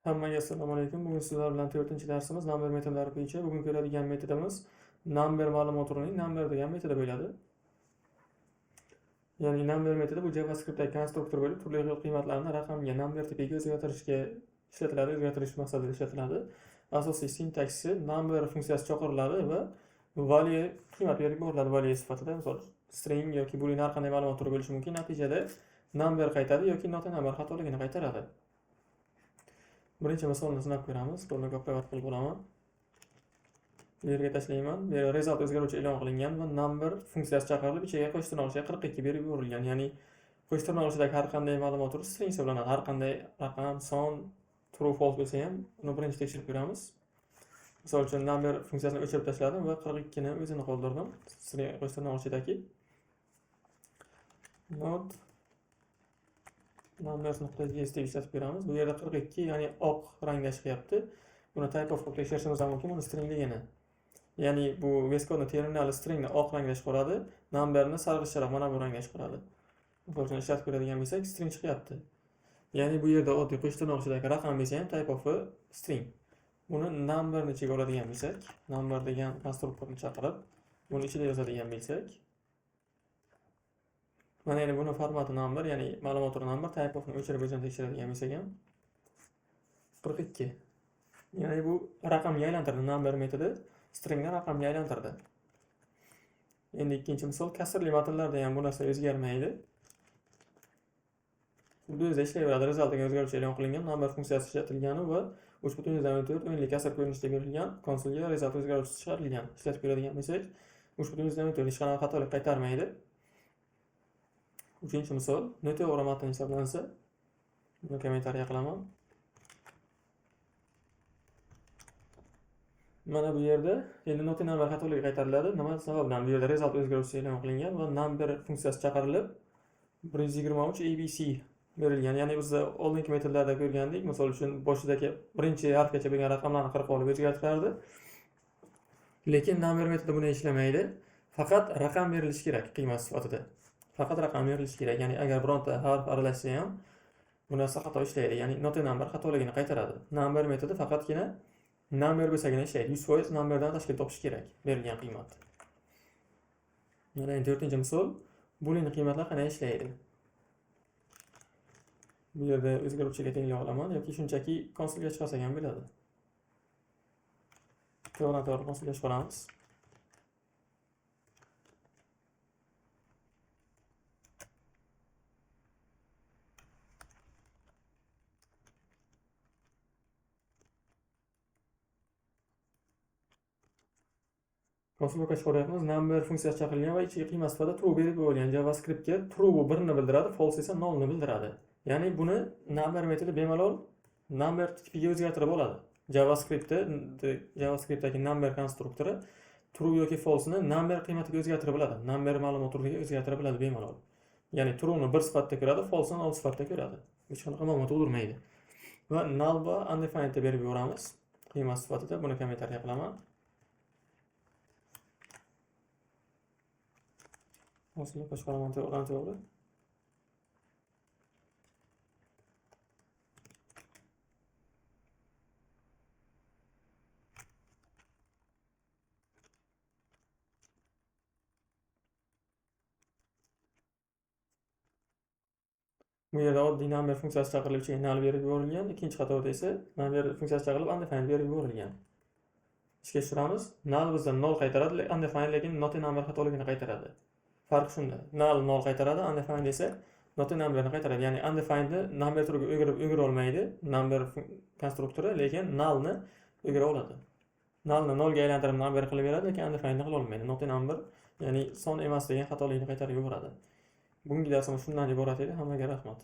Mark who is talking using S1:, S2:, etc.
S1: Hammaga assalomu alaykum. Bugun sizlar bilan 4-darsimiz number metodlari bo'yicha. Bugun ko'radigan metodimiz number ma'lumotining number degan metodi bo'ladi. Ya'ni number metodi bu JavaScriptdagi konstruktor bo'lib, turli xil qiymatlarni raqamga number tipiga o'zgartirishga ishlatiladi, o'zgartirish maqsadida ishlatiladi. Asosiy sintaksi number funksiyasi chaqiriladi va value qiymat berib yuboriladi value sifatida. Misol string yoki boolean har qanday ma'lumot turi bo'lishi mumkin. Natijada number qaytadi yoki not a number xatoligini qaytaradi. Birinchi misolni sinab ko'ramiz. Buni ko'proq qilib olaman. Bu yerga tashlayman. Bu yerga result o'zgaruvchi e'lon qilingan va number funksiyasi chaqirilib, ichiga qo'sh tirnoqcha 42 berib yuborilgan. Ya'ni qo'sh tirnoqchadagi har qanday ma'lumot turi string hisoblanadi. Har qanday raqam, son, true, false bo'lsa ham, uni birinchi tekshirib ko'ramiz. Misol uchun number funksiyasini o'chirib tashladim va 42 ni o'zini qoldirdim. String qo'sh tirnoqchadagi not numbers.gs deb ishlatib ko'ramiz. Bu yerda 42 ya'ni oq rangda chiqyapti. Buni type of tekshirishimiz mumkin, buni stringligini. Ya'ni bu VS Code terminali stringni oq rangda chiqaradi, numberni sarg'ichroq mana bu rangda chiqaradi. Misol uchun ishlatib ko'radigan bo'lsak, string chiqyapti. Ya'ni bu yerda oddiy qo'sh tirnoqchadagi raqam bo'lsa ham type of string. Buni numberni ichiga oladigan bo'lsak, number degan konstruktorni chaqirib, buni ichida yozadigan bo'lsak, mana endi buni formati number, ya'ni ma'lumot turi number, type of'ni o'chirib o'zini tekshiradigan bo'lsak ham 42. Ya'ni bu raqamga aylantirdi, number metodi stringni raqamga aylantirdi. Endi ikkinchi misol, kasrli matnlarda ham bu narsa o'zgarmaydi. Xuddi o'zida ishlayveradi. Resultiga o'zgaruvchi e'lon qilingan number funksiyasi ishlatilgani va 3.4 o'nli kasr ko'rinishida berilgan konsolga result o'zgaruvchisi chiqarilgan. Ishlatib ko'radigan bo'lsak, 3.4 hech qanaqa xatolik qaytarmaydi. Uchinchi misol, noto'g'ri matn hisoblansa, buni kommentariya qilaman. Mana bu yerda endi not a number xatoligi qaytariladi. Nima sababdan? Bu yerda result o'zgaruvchisi e'lon qilingan va number funksiyasi chaqirilib 123 abc berilgan. Ya'ni biz oldingi metodlarda ko'rgandik. Misol uchun boshidagi birinchi harfgacha bo'lgan raqamlarni qirib olib o'zgartirardi. Lekin number metodi buni ishlamaydi. Faqat raqam berilishi kerak qiymat sifatida. Faqat raqam berilishi kerak. Ya'ni agar bironta harf aralashsa ham bu narsa xato ishlaydi. Ya'ni not a number xatoligini qaytaradi. Number metodi faqatgina number bo'lsagina ishlaydi. 100% numberdan tashkil topish kerak berilgan qiymat. Mana endi 4-misol, boolean qiymatlar qanday ishlaydi? Bu yerda o'zgaruvchiga tenglay olaman yoki shunchaki konsolga chiqarsak ham bo'ladi. To'g'ri konsolga chiqaramiz. Konsolga chiqaryapmiz. Number funksiyasi chaqirilgan va ichiga qiymat sifatida true berib bo'lgan. JavaScriptga true bu 1 ni bildiradi, false esa 0 ni bildiradi. Ya'ni buni number metodi bemalol number tipiga o'zgartirib oladi. JavaScriptdagi number konstruktori true yoki false ni number qiymatiga o'zgartirib oladi. Number ma'lumot turiga o'zgartirib oladi bemalol. Ya'ni true ni 1 sifatida ko'radi, false ni 0 sifatida ko'radi. Hech qanaqa ma'lumot tug'dirmaydi. Va null va undefined deb berib yuboramiz qiymat sifatida. Buni kommentariya qilaman. Konsolga chiqaraman to'g'ri. Bu yerda oddiy number funksiyasi chaqirilib ichiga null berib yuborilgan. Ikkinchi xatoda esa number funksiyasi chaqirilib undefined berib yuborilgan. Ishga tushiramiz. Null bizda 0 qaytaradi, undefined lekin not a number xatoligini qaytaradi. Farq shunda. Null 0 qaytaradi, undefined esa not a numberni qaytaradi. Ya'ni undefined ni number turiga o'g'ira olmaydi, number konstruktori, lekin null ni o'g'ira oladi. Null ni 0 ga aylantirib number qilib beradi, lekin undefined ni qila olmaydi. Not a number, ya'ni son emas degan xatolikni qaytarib yuboradi. Bugungi darsimiz shundan iborat edi. Hammaga rahmat.